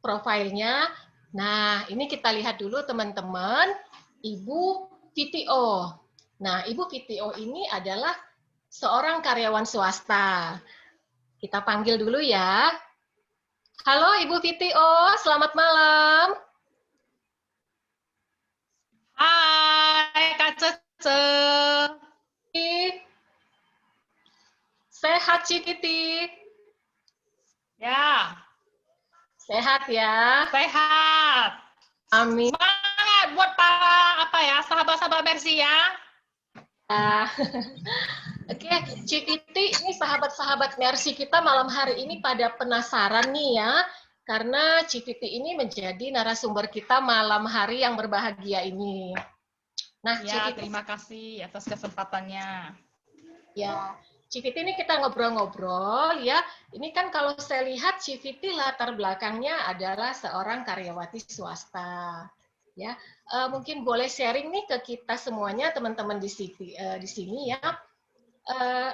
profilnya. Nah, ini kita lihat dulu teman-teman, Ibu VTO. Nah, Ibu VTO ini adalah seorang karyawan swasta. Kita panggil dulu ya. Halo Ibu VTO, selamat malam. Hai Kak Cece. Sehat Cikiti? Ya, Sehat ya. sehat. Amin. Semangat buat para sahabat-sahabat Mercy ya. Oke, Cikiti, ini sahabat-sahabat Mercy kita malam hari ini pada penasaran nih ya, karena Cikiti ini menjadi narasumber kita malam hari yang berbahagia ini. Nah, Ya, Cikiti, terima kasih atas kesempatannya. ya, Cikiti ini kita ngobrol-ngobrol ya. Ini kan kalau saya lihat Cikiti latar belakangnya adalah seorang karyawati swasta. Ya, mungkin boleh sharing nih ke kita semuanya teman-teman di sini ya. Eh,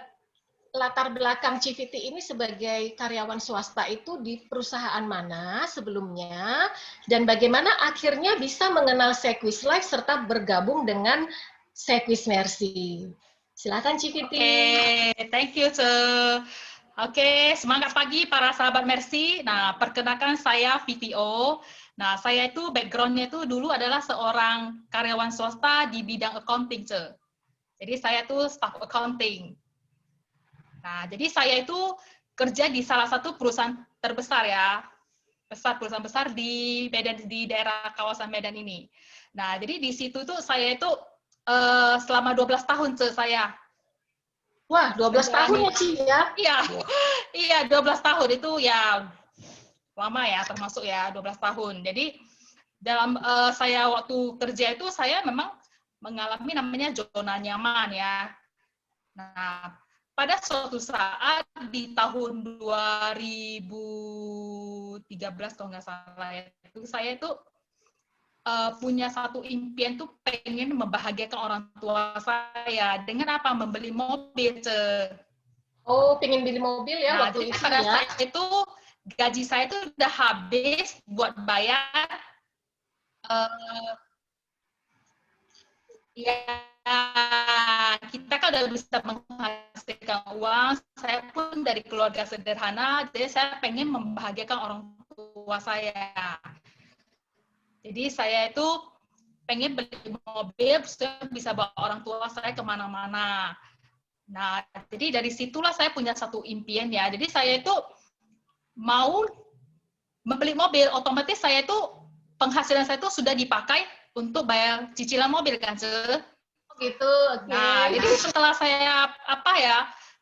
Latar belakang Civiti ini sebagai karyawan swasta itu di perusahaan mana sebelumnya, dan bagaimana akhirnya bisa mengenal Sequis Life serta bergabung dengan Sequis Mercy. Silakan Civiti. Thank you Ce. Semangat pagi para sahabat Mercy. Nah, perkenalkan saya VTO. Nah, saya itu background-nya itu dulu adalah seorang karyawan swasta di bidang accounting Ce. Jadi saya tuh staff accounting. Nah, jadi saya itu kerja di salah satu perusahaan terbesar ya, perusahaan besar di Medan, di daerah kawasan Medan ini. Nah, jadi di situ tuh saya itu selama 12 tahun saya. Wah, 12 tahun ya, Ci ya? Iya, iya 12 tahun itu ya lama ya, termasuk ya 12 tahun. Jadi dalam saya waktu kerja itu saya memang mengalami namanya zona nyaman ya. Nah, pada suatu saat di tahun 2013 kalau nggak salah ya, itu saya itu punya satu impian tuh pengen membahagiakan orang tua saya dengan apa? Membeli mobil. Oh, pengen beli mobil ya Nah, waktu jadi itu pada ya? saat itu gaji saya itu udah habis buat bayar uh, ya kita kan udah bisa menghasilkan uang. Saya pun dari keluarga sederhana, jadi saya pengen membahagiakan orang tua saya. Jadi saya itu pengen beli mobil supaya bisa bawa orang tua saya kemana-mana. Nah, jadi dari situlah saya punya satu impian ya. Jadi saya itu mau membeli mobil, otomatis saya itu penghasilan saya itu sudah dipakai untuk bayar cicilan mobil kan, Gitu, oke. Nah, jadi setelah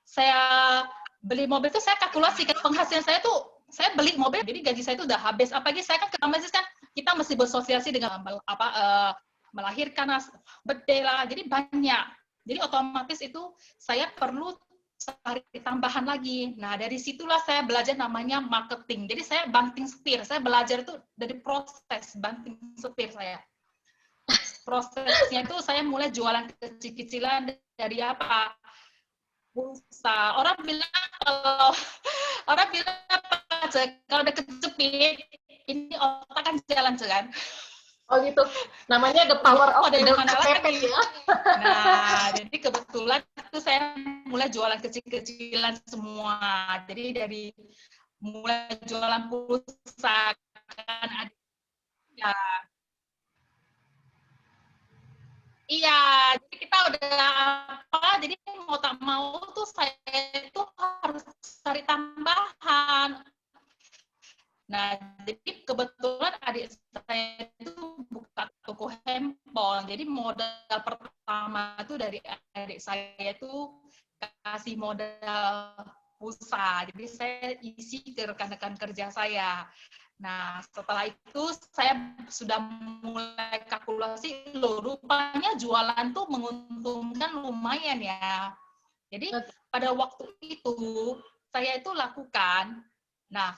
saya beli mobil itu saya kalkulasi kan penghasilan saya tuh saya beli mobil jadi gaji saya itu udah habis. Apalagi saya kan otomatis kan kita mesti bersosialisasi dengan melahirkan birthday lah, jadi banyak. Jadi otomatis itu saya perlu cari tambahan lagi. Nah, dari situlah saya belajar namanya marketing. Jadi saya banting setir. Saya belajar itu dari proses banting setir saya. Prosesnya itu saya mulai jualan kecil-kecilan dari apa? Pulsa. Orang bilang apa aja kalau udah kecepit ini otak kan jalan kan. Oh gitu. Namanya the power of Ada the mana kecepet lagi? ya. Nah, jadi kebetulan itu saya mulai jualan kecil-kecilan semua. Jadi dari mulai jualan pulsa kan ada ya. Iya, jadi kita udah jadi mau tak mau tuh saya itu harus cari tambahan. Nah, jadi kebetulan adik saya itu buka toko handphone. Jadi modal pertama itu dari adik saya itu kasih modal pulsa. Jadi saya isi ke rekan-rekan kerja saya. Nah, setelah itu saya sudah mulai kalkulasi, loh rupanya jualan tuh menguntungkan lumayan ya. Jadi pada waktu itu saya itu lakukan, nah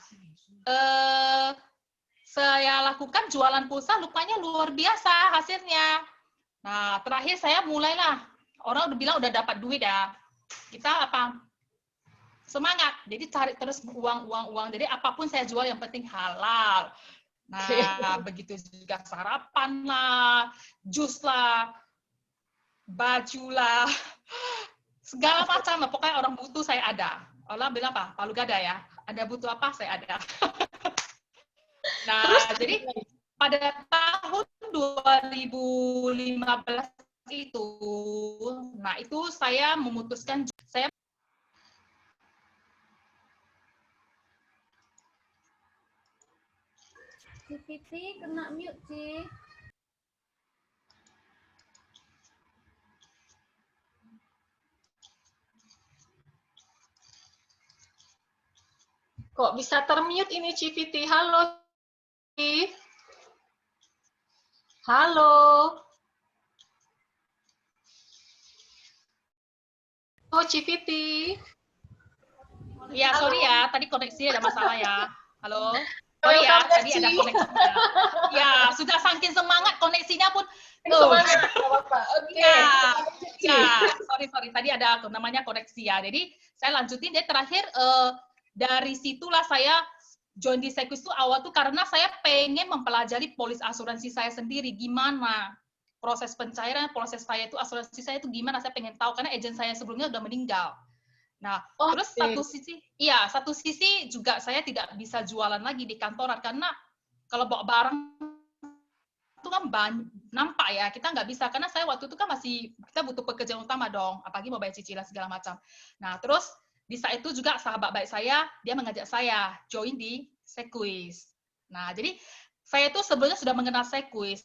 saya lakukan jualan pulsa rupanya luar biasa hasilnya. Nah, terakhir saya mulailah, orang udah bilang udah dapat duit ya. Kita semangat, jadi cari terus uang. Jadi apapun saya jual yang penting halal. Nah, begitu juga sarapan lah, jus lah, baju lah, segala macam lah. Pokoknya orang butuh saya ada. Allah bilang apa? Palu gada ya. Ada butuh apa? Saya ada. Terus Nah, jadi pada tahun 2015 itu, nah itu saya memutuskan saya Siti kena mute, Ci. kok bisa termute ini Civiti? Halo, Ci. Halo. Oh, Civiti. ya sorry ya, tadi koneksi ada masalah ya. Halo. Sorry ya, Welcome back, tadi ada Ci. koneksinya. Ya, sudah saking semangat koneksinya pun. Semangat, nggak apa-apa. Oke. Ya, sorry. Tadi ada namanya koneksi ya. Jadi saya lanjutin deh terakhir dari situlah saya join di Sequis itu awal tuh karena saya pengen mempelajari polis asuransi saya sendiri, gimana proses pencairan, proses saya itu asuransi saya itu gimana, saya pengen tahu karena agent saya sebelumnya udah meninggal. Nah, terus satu sisi juga saya tidak bisa jualan lagi di kantoran karena kalau bawa barang itu kan nampak ya, kita nggak bisa karena saya waktu itu kan masih kita butuh pekerjaan utama dong, apalagi mau bayar cicilan segala macam. Nah, terus di saat itu juga sahabat baik saya dia mengajak saya join di Sequis. Nah, jadi saya itu sebelumnya sudah mengenal Sequis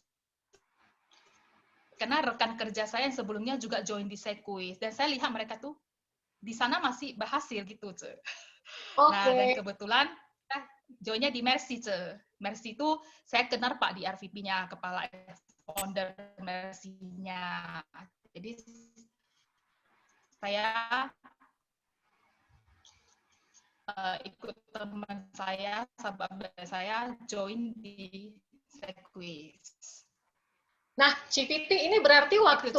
karena rekan kerja saya yang sebelumnya juga join di Sequis dan saya lihat mereka tuh di sana masih berhasil gitu, Ce. Nah, dan kebetulan joinnya di Mercy, Ce. Mercy itu saya kenal Pak di RVP-nya, kepala founder Mercy-nya. Jadi saya ikut teman saya, sahabat saya join di Sequis. Nah, Civiti ini berarti waktu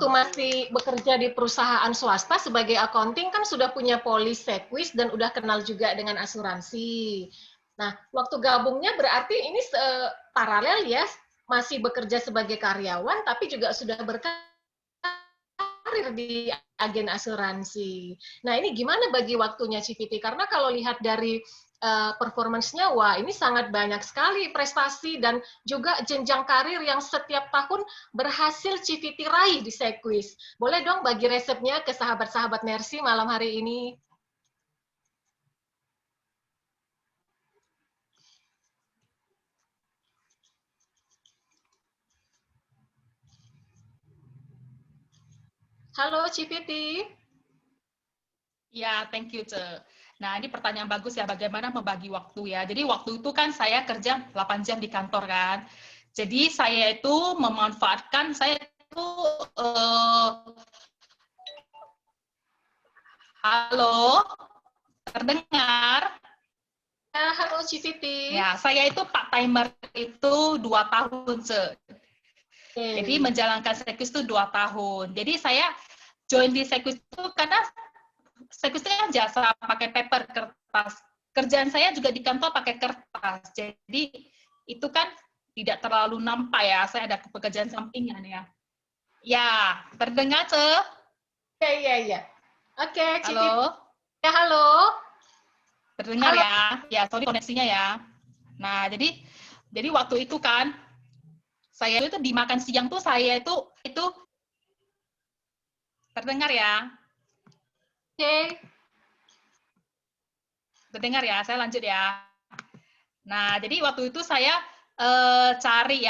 masih bekerja di perusahaan swasta sebagai accounting kan sudah punya polis Sequis dan udah kenal juga dengan asuransi. Nah, waktu gabungnya berarti ini paralel ya, masih bekerja sebagai karyawan tapi juga sudah berkarir di agen asuransi. Nah, ini gimana bagi waktunya Civiti? Karena kalau lihat dari performance-nya, wah ini sangat banyak sekali prestasi dan juga jenjang karir yang setiap tahun berhasil Civiti raih di Sequis. Boleh dong bagi resepnya ke sahabat-sahabat Mercy malam hari ini? Halo Civiti. Ya, thank you, Ce. Nah, ini pertanyaan bagus ya, bagaimana membagi waktu ya. Jadi waktu itu kan saya kerja 8 jam di kantor kan. Jadi saya itu memanfaatkan, saya itu, halo, terdengar? Ya, halo Civiti. Ya, saya itu part-timer itu 2 tahun, Ce. Jadi menjalankan Sequis itu 2 tahun. Jadi saya join di Sequis itu karena Sequis itu kan jasa pakai paper, kertas. Kerjaan saya juga di kantor pakai kertas. Jadi itu kan tidak terlalu nampak ya. Saya ada pekerjaan sampingan ya. Ya, terdengar, Ce? Iya. Oke, Civiti. Halo? Ya, halo. Terdengar Halo. ya? Ya, sorry koneksinya ya. Nah, jadi waktu itu kan saya itu di makan siang tuh saya itu terdengar ya? Oke. Terdengar ya? Saya lanjut ya. Nah, jadi waktu itu saya cari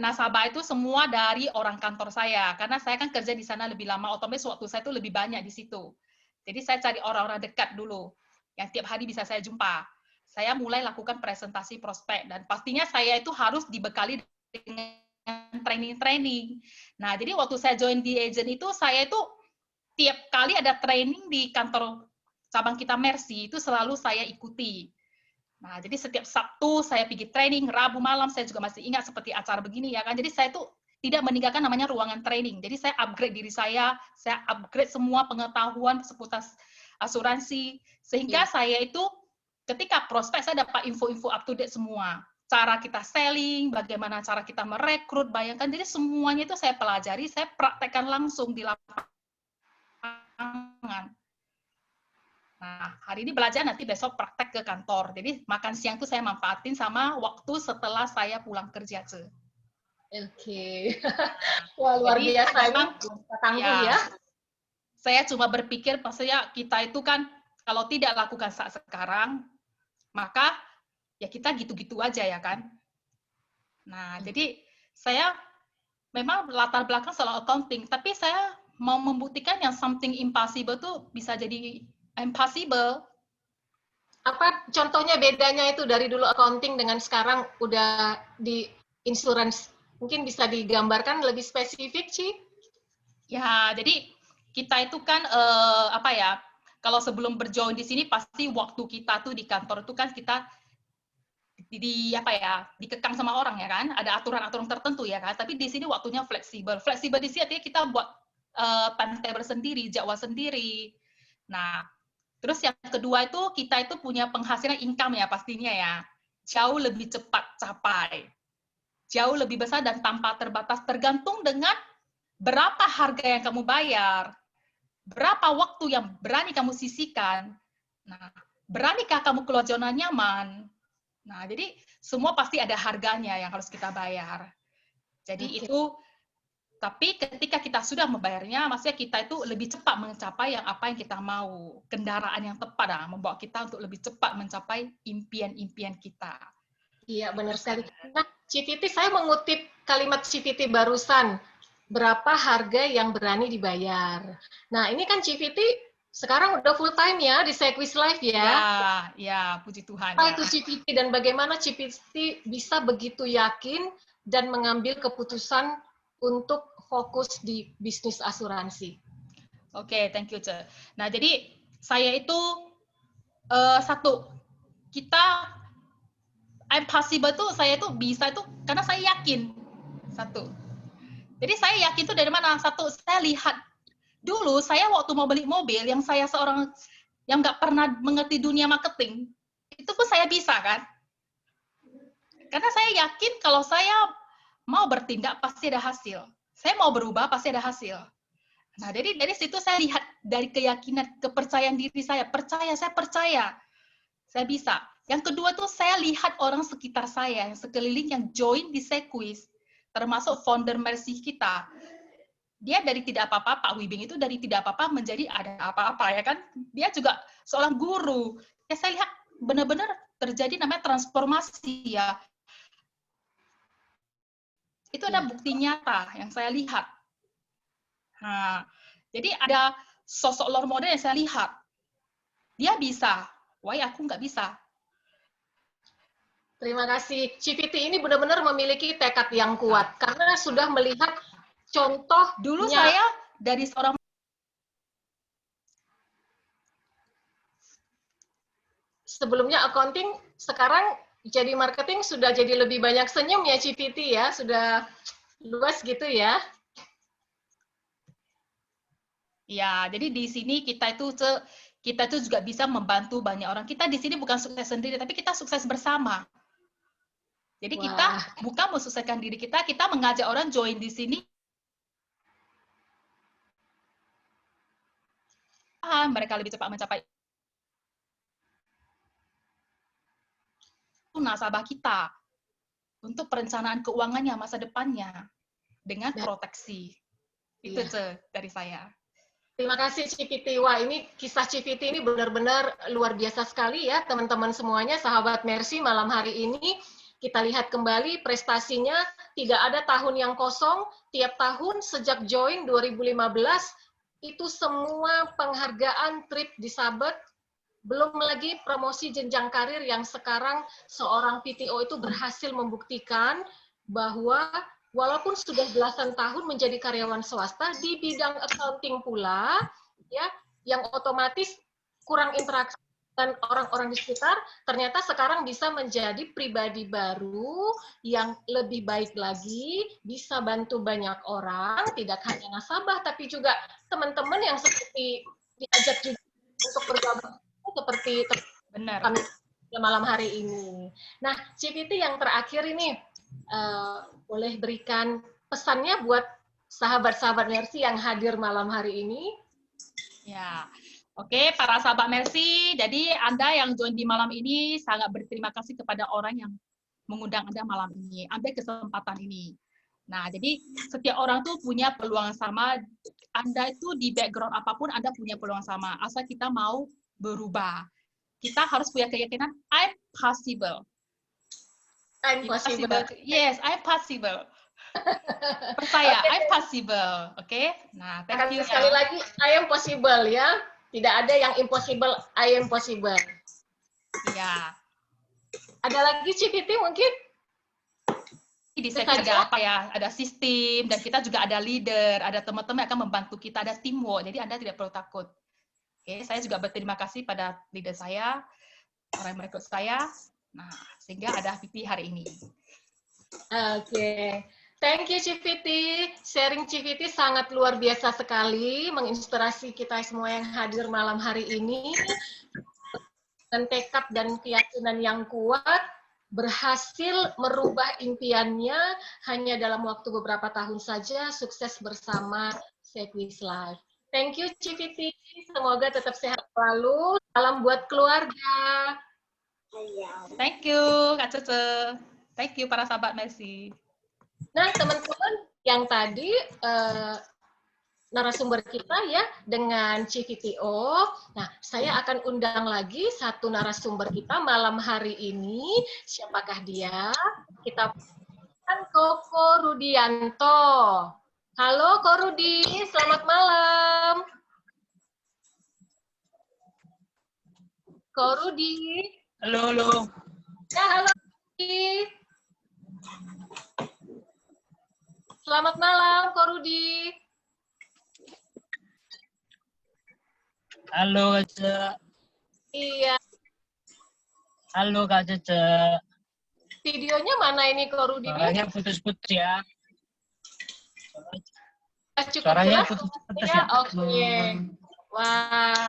nasabah itu semua dari orang kantor saya karena saya kan kerja di sana lebih lama, otomatis waktu saya itu lebih banyak di situ. Jadi saya cari orang-orang dekat dulu yang tiap hari bisa saya jumpa. Saya mulai lakukan presentasi prospek dan pastinya saya itu harus dibekali dengan training-training. Nah, jadi waktu saya join di agent itu saya itu tiap kali ada training di kantor cabang kita Mercy itu selalu saya ikuti. Nah, jadi setiap Sabtu saya pergi training, Rabu malam saya juga masih ingat seperti acara begini ya kan. Jadi saya tuh tidak meninggalkan namanya ruangan training. Jadi saya upgrade diri saya upgrade semua pengetahuan seputar asuransi sehingga saya itu ketika prospek saya dapat info-info up to date semua. Cara kita selling, bagaimana cara kita merekrut, bayangkan. Jadi semuanya itu saya pelajari, saya praktekkan langsung di lapangan. Nah, hari ini belajar, nanti besok praktek ke kantor. Jadi makan siang itu saya manfaatin sama waktu setelah saya pulang kerja. Oke. Wah, luar Jadi biasa ini. memang Tangguh ya. Saya cuma berpikir, maksudnya kita itu kan kalau tidak lakukan saat sekarang, maka ya kita gitu-gitu aja ya kan. Nah, jadi saya memang latar belakang soal accounting, tapi saya mau membuktikan yang something impossible tuh bisa jadi impossible. Apa contohnya bedanya itu dari dulu accounting dengan sekarang udah di insurance? Mungkin bisa digambarkan lebih spesifik, Ci? Ya, jadi kita itu kan apa ya? Kalau sebelum berjoin di sini pasti waktu kita tuh di kantor itu kan kita apa ya, dikekang sama orang ya kan, ada aturan-aturan tertentu ya kan, tapi di sini waktunya fleksibel. Fleksibel di sini artinya kita buat timetable sendiri, jadwal sendiri. Nah, terus yang kedua itu kita itu punya penghasilan income ya pastinya ya, jauh lebih cepat capai, jauh lebih besar dan tanpa terbatas, tergantung dengan berapa harga yang kamu bayar, berapa waktu yang berani kamu sisihkan. Nah, beranikah kamu keluar zona nyaman? Nah, jadi semua pasti ada harganya yang harus kita bayar. Jadi itu, tapi ketika kita sudah membayarnya, maksudnya kita itu lebih cepat mencapai apa yang kita mau. Kendaraan yang tepat membawa kita untuk lebih cepat mencapai impian-impian kita. Iya, benar sekali. Nah, Cititi, saya mengutip kalimat Cititi barusan, berapa harga yang berani dibayar. Nah, ini kan Cititi sekarang udah full time ya di Sequis Live ya. Ya, puji Tuhan. Apa itu Cititi dan bagaimana Cititi bisa begitu yakin dan mengambil keputusan untuk fokus di bisnis asuransi? Oke, thank you, Ce. Nah, jadi saya itu impossible tuh saya tuh bisa itu karena saya yakin. Satu. Jadi saya yakin tuh dari mana? Satu, saya lihat dulu saya waktu mau beli mobil yang saya seorang yang nggak pernah mengerti dunia marketing, itu pun saya bisa kan? Karena saya yakin kalau saya mau bertindak pasti ada hasil. Saya mau berubah pasti ada hasil. Nah, dari situ saya lihat dari keyakinan, kepercayaan diri saya percaya. Saya bisa. Yang kedua tuh saya lihat orang sekitar saya, yang sekeliling yang join di Sequis, termasuk founder Mercy kita. Dia dari tidak apa-apa, Pak Wibing itu dari tidak apa-apa menjadi ada apa-apa ya kan. Dia juga seorang guru. Ya saya lihat benar-benar terjadi namanya transformasi ya. Itu ada bukti nyata yang saya lihat. Nah, jadi ada sosok role model yang saya lihat. Dia bisa, why aku nggak bisa? Terima kasih. Cipiti ini benar-benar memiliki tekad yang kuat karena sudah melihat contoh. Dulu saya dari seorang sebelumnya accounting, sekarang jadi marketing sudah jadi lebih banyak senyum ya Cipiti ya, sudah luas gitu ya. Ya, jadi di sini kita itu juga bisa membantu banyak orang. Kita di sini bukan sukses sendiri, tapi kita sukses bersama. Jadi kita bukan mensukseskan diri kita mengajak orang join di sini. Mereka lebih cepat mencapai nasabah kita untuk perencanaan keuangannya masa depannya dengan proteksi. Itu dari saya. Terima kasih Cipiti. Wah, ini kisah Cipiti ini benar-benar luar biasa sekali ya teman-teman semuanya, sahabat Mercy. Malam hari ini kita lihat kembali prestasinya, tidak ada tahun yang kosong, tiap tahun sejak join 2015 itu semua penghargaan trip disabet, belum lagi promosi jenjang karir yang sekarang seorang PTO itu berhasil membuktikan bahwa walaupun sudah belasan tahun menjadi karyawan swasta di bidang accounting pula, ya, yang otomatis kurang interaksi dengan orang-orang di sekitar, ternyata sekarang bisa menjadi pribadi baru yang lebih baik lagi, bisa bantu banyak orang, tidak hanya nasabah, tapi juga teman-teman yang seperti diajak juga untuk bergabung seperti benar. Kami malam hari ini. Nah, CVT yang terakhir ini, boleh berikan pesannya buat sahabat-sahabat Mercy yang hadir malam hari ini? Ya, oke, para sahabat Mercy, jadi Anda yang join di malam ini sangat berterima kasih kepada orang yang mengundang Anda malam ini, ambil kesempatan ini. Nah, jadi setiap orang tuh punya peluang sama. Anda itu di background apapun, Anda punya peluang sama. Asal kita mau berubah. Kita harus punya keyakinan, I'm possible. I'm possible. Yes, I'm possible. Percaya, okay. I'm possible. Oke? Okay? Nah, thank you. Sekali lagi, I am possible ya. Tidak ada yang impossible, I am possible. Iya. Ada lagi CVT mungkin? Di saya ada apa ya? Ada sistem, dan kita juga ada leader, ada teman-teman yang akan membantu kita, ada teamwork. Jadi Anda tidak perlu takut. Oke, saya juga berterima kasih pada leader saya, orang yang merekrut saya. Nah, sehingga ada VT hari ini. Oke. Thank you CVT. Sharing CVT sangat luar biasa sekali, menginspirasi kita semua yang hadir malam hari ini. Dan tekad dan keyakinan yang kuat, berhasil merubah impiannya hanya dalam waktu beberapa tahun saja, sukses bersama Sekwis Life. Thank you CVT, semoga tetap sehat selalu. Salam buat keluarga. Thank you Kak Cece. Thank you para sahabat Mercy. Nah teman-teman yang tadi narasumber kita ya dengan CVTO. Nah, saya akan undang lagi satu narasumber kita malam hari ini. Siapakah dia? Kita kan Koko Rudianto. Halo Ko Rudi, selamat malam. Ko Rudi. Halo, halo. Ya, halo Rudi. Selamat malam Ko Rudi. Halo Kak Cece. Iya. Halo Kak Cece. Videonya mana ini Ko Rudi? Suaranya putus-putus ya. Suaranya putus-putus ya. Oke. Wah.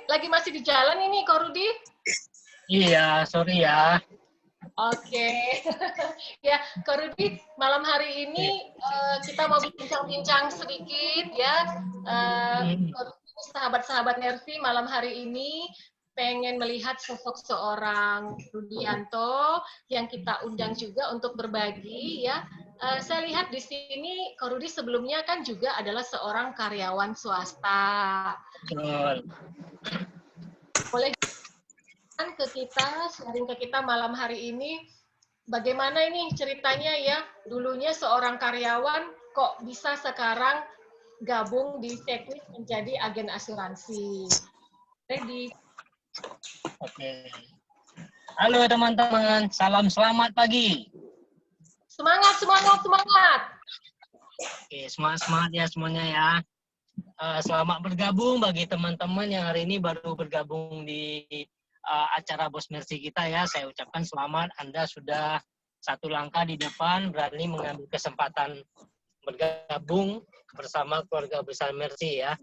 Lagi masih di jalan ini Ko Rudi? Iya, sorry ya. Oke. Ya, Ko Rudi, malam hari ini kita mau bincang-bincang sedikit ya. Sahabat-sahabat Mercy malam hari ini pengen melihat sosok seorang Rudianto yang kita undang juga untuk berbagi ya. Saya lihat di sini Ko Rudi sebelumnya kan juga adalah seorang karyawan swasta. Betul. Boleh ke kita, sharing ke kita malam hari ini, bagaimana ini ceritanya ya, dulunya seorang karyawan kok bisa sekarang gabung di Sekwis menjadi agen asuransi. Ready? Oke. Halo teman-teman, salam selamat pagi. Semangat, semangat, semangat. Oke, semangat ya semuanya ya. Selamat bergabung bagi teman-teman yang hari ini baru bergabung di acara Bos Mercy kita ya. Saya ucapkan selamat, Anda sudah satu langkah di depan, berani mengambil kesempatan bergabung bersama keluarga besar Mercy ya.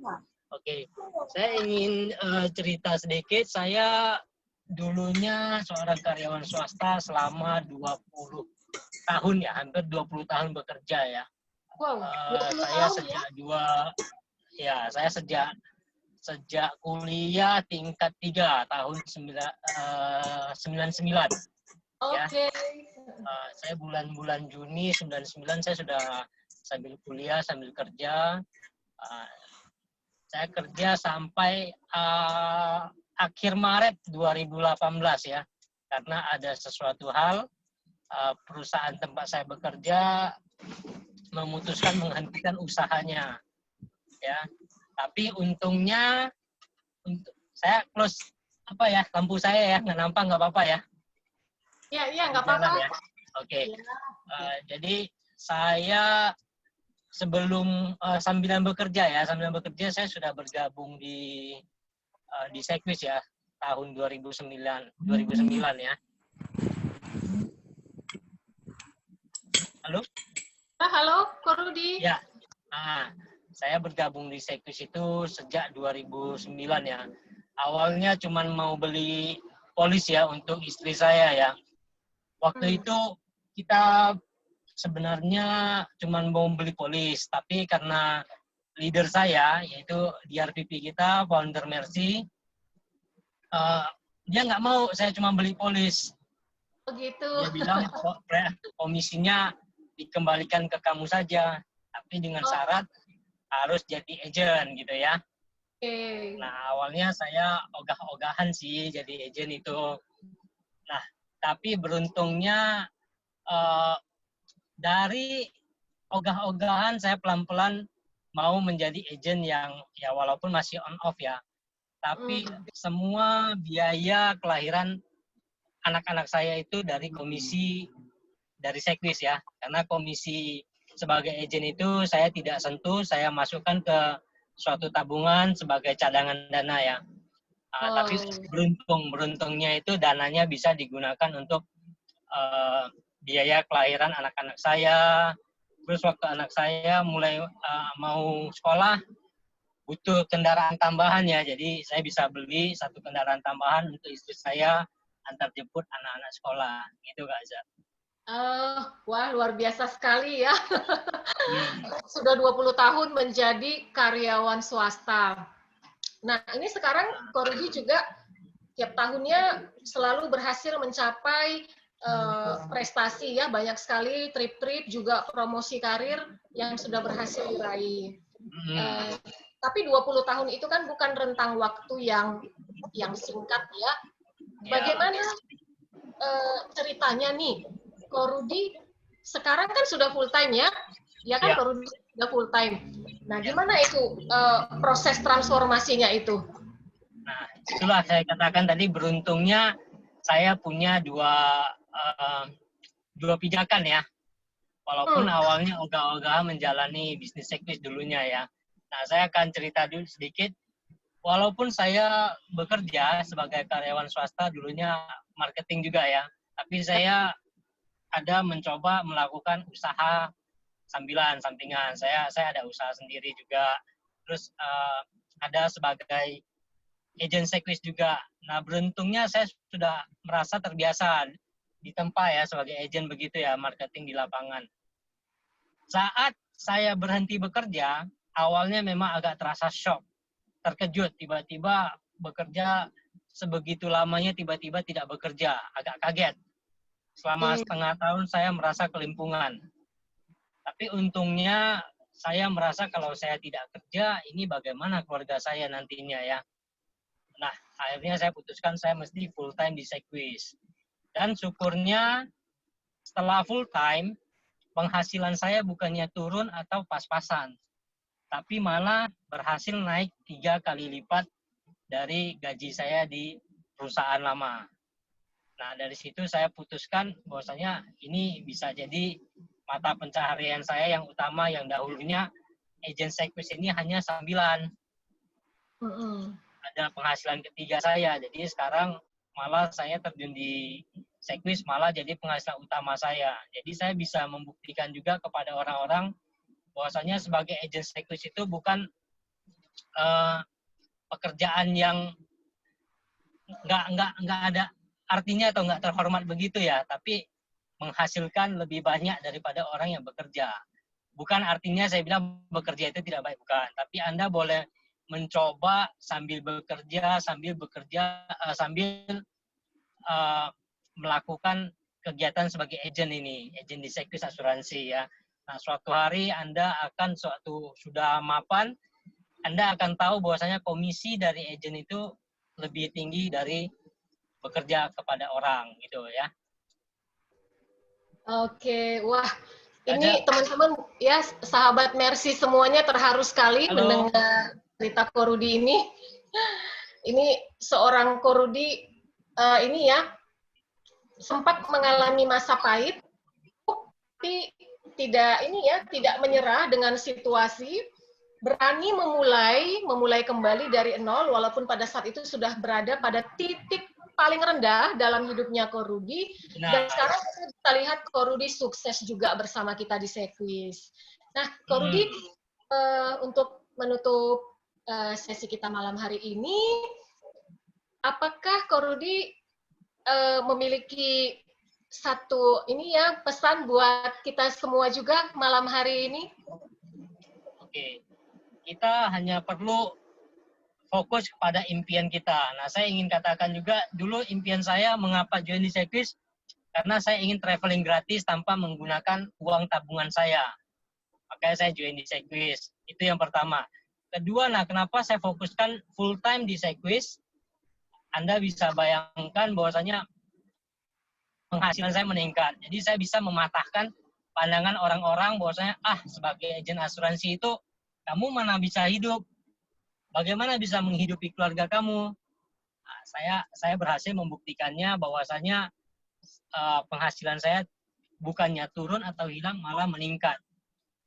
Oke, saya ingin cerita sedikit. Saya dulunya seorang karyawan swasta selama 20 tahun ya, hampir 20 tahun bekerja ya. Wow, saya sejak saya sejak kuliah tingkat 3 tahun 99. Oke. Ya. Saya bulan Juni 99 saya sudah sambil kuliah, sambil kerja. Saya kerja sampai akhir Maret 2018 ya. Karena ada sesuatu hal, perusahaan tempat saya bekerja memutuskan menghentikan usahanya. Ya. Tapi untungnya saya close lampu saya ya, nggak nampak nggak apa-apa ya. Iya, nggak apa-apa. Ya. Oke. Jadi saya sebelum sambilan bekerja saya sudah bergabung di Sekwis ya tahun 2009 ya. Halo? Halo, Ko Rudi. Ya. Saya bergabung di Sekwis itu sejak 2009 ya. Awalnya cuma mau beli polis ya untuk istri saya ya. Waktu itu kita sebenarnya cuma mau beli polis, tapi karena leader saya, yaitu DRPP kita, founder Mercy, dia nggak mau saya cuma beli polis. Begitu. Dia bilang komisinya dikembalikan ke kamu saja, tapi dengan syarat harus jadi agent gitu ya. Nah, awalnya saya ogah-ogahan sih jadi agent itu. Nah, tapi beruntungnya dari ogah-ogahan saya pelan-pelan mau menjadi agent yang ya walaupun masih on off ya. Tapi semua biaya kelahiran anak-anak saya itu dari komisi dari Sekwis ya. Karena komisi sebagai agent itu saya tidak sentuh, saya masukkan ke suatu tabungan sebagai cadangan dana ya. Tapi beruntungnya itu dananya bisa digunakan untuk biaya kelahiran anak-anak saya. Terus waktu anak saya mulai mau sekolah, butuh kendaraan tambahan ya. Jadi saya bisa beli satu kendaraan tambahan untuk istri saya antar jemput anak-anak sekolah. Gitu Kak Azhar. Wah, luar biasa sekali ya. Sudah 20 tahun menjadi karyawan swasta. Nah, ini sekarang Korudi juga tiap tahunnya selalu berhasil mencapai prestasi ya, banyak sekali trip-trip juga promosi karir yang sudah berhasil diraih. Tapi 20 tahun itu kan bukan rentang waktu yang singkat ya. Bagaimana ceritanya nih, Korudi sekarang kan sudah full time ya? Ya kan, Korudi sudah full time. Nah, gimana itu proses transformasinya itu? Nah, itulah saya katakan tadi beruntungnya saya punya dua pijakan ya. Walaupun awalnya ogah-ogahan menjalani bisnis Sekwis dulunya ya. Nah, saya akan cerita dulu sedikit. Walaupun saya bekerja sebagai karyawan swasta dulunya marketing juga ya. Tapi saya ada mencoba melakukan usaha sampingan. Saya ada usaha sendiri juga. Terus ada sebagai agent Sekwis juga. Nah, beruntungnya saya sudah merasa terbiasa ditempa ya sebagai agent begitu ya, marketing di lapangan. Saat saya berhenti bekerja, awalnya memang agak terasa shock, terkejut, tiba-tiba bekerja sebegitu lamanya tiba-tiba tidak bekerja, agak kaget. Selama setengah tahun saya merasa kelimpungan. Tapi untungnya saya merasa kalau saya tidak kerja, ini bagaimana keluarga saya nantinya ya. Nah, akhirnya saya putuskan saya mesti full time di Sekwis. Dan syukurnya setelah full time, penghasilan saya bukannya turun atau pas-pasan, tapi malah berhasil naik 3 kali lipat dari gaji saya di perusahaan lama. Nah, dari situ saya putuskan bahwasanya ini bisa jadi mata pencaharian saya yang utama, yang dahulunya agent Sekwis ini hanya sambilan. Ada penghasilan ketiga saya, jadi sekarang malah saya terjun di Sekwis malah jadi penghasilan utama saya. Jadi saya bisa membuktikan juga kepada orang-orang bahwasanya sebagai agent Sekwis itu bukan pekerjaan yang nggak ada artinya atau nggak terhormat begitu ya, tapi menghasilkan lebih banyak daripada orang yang bekerja. Bukan artinya saya bilang bekerja itu tidak baik, bukan. Tapi Anda boleh mencoba sambil bekerja, sambil melakukan kegiatan sebagai agent ini, agent di Sekwis asuransi ya. Nah, suatu hari Anda akan sudah mapan, Anda akan tahu bahwasanya komisi dari agent itu lebih tinggi dari bekerja kepada orang gitu ya. Oke, wah ini teman-teman ya, sahabat Mercy semuanya terharu sekali mendengar cerita Korudi ini. Ini seorang Korudi ini ya sempat mengalami masa pahit, tapi tidak menyerah dengan situasi, berani memulai kembali dari nol, walaupun pada saat itu sudah berada pada titik paling rendah dalam hidupnya Korudi. Dan sekarang kita bisa lihat Korudi sukses juga bersama kita di Sekwis. Nah, Korudi, untuk menutup sesi kita malam hari ini, apakah Korudi memiliki satu ini ya pesan buat kita semua juga malam hari ini. Oke, kita hanya perlu fokus kepada impian kita. Nah, saya ingin katakan juga, dulu impian saya mengapa join di Cyclist, karena saya ingin traveling gratis tanpa menggunakan uang tabungan saya. Makanya saya join di Cyclist. Itu yang pertama. Kedua, nah kenapa saya fokuskan full time di Cyclist? Anda bisa bayangkan bahwasanya penghasilan saya meningkat. Jadi saya bisa mematahkan pandangan orang-orang bahwasanya sebagai agen asuransi itu kamu mana bisa hidup? Bagaimana bisa menghidupi keluarga kamu? Nah, saya berhasil membuktikannya bahwasanya penghasilan saya bukannya turun atau hilang, malah meningkat.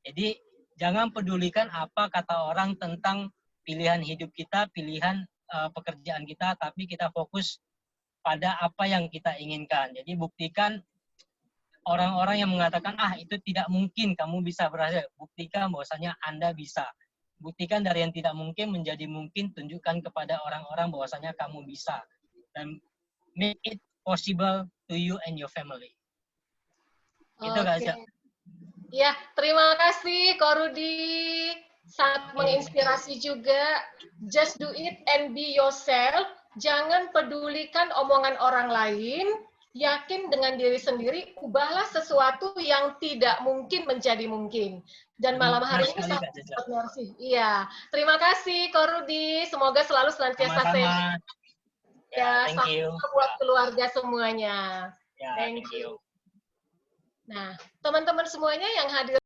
Jadi jangan pedulikan apa kata orang tentang pilihan hidup kita, pilihan pekerjaan kita, tapi kita fokus pada apa yang kita inginkan. Jadi buktikan orang-orang yang mengatakan itu tidak mungkin kamu bisa berhasil, buktikan bahwasanya Anda bisa. Buktikan dari yang tidak mungkin menjadi mungkin, tunjukkan kepada orang-orang bahwasanya kamu bisa. Dan make it possible to you and your family. Itu guys. Ya, terima kasih Ko Rudi. Sangat menginspirasi juga. Just do it and be yourself. Jangan pedulikan omongan orang lain. Yakin dengan diri sendiri, ubahlah sesuatu yang tidak mungkin menjadi mungkin. Dan malam hari ini sangat merci. Iya, terima kasih Ko Rudi. Semoga selalu senantiasa sehat. Ya, thank you. Buat keluarga semuanya. Thank you. Nah, teman-teman semuanya yang hadir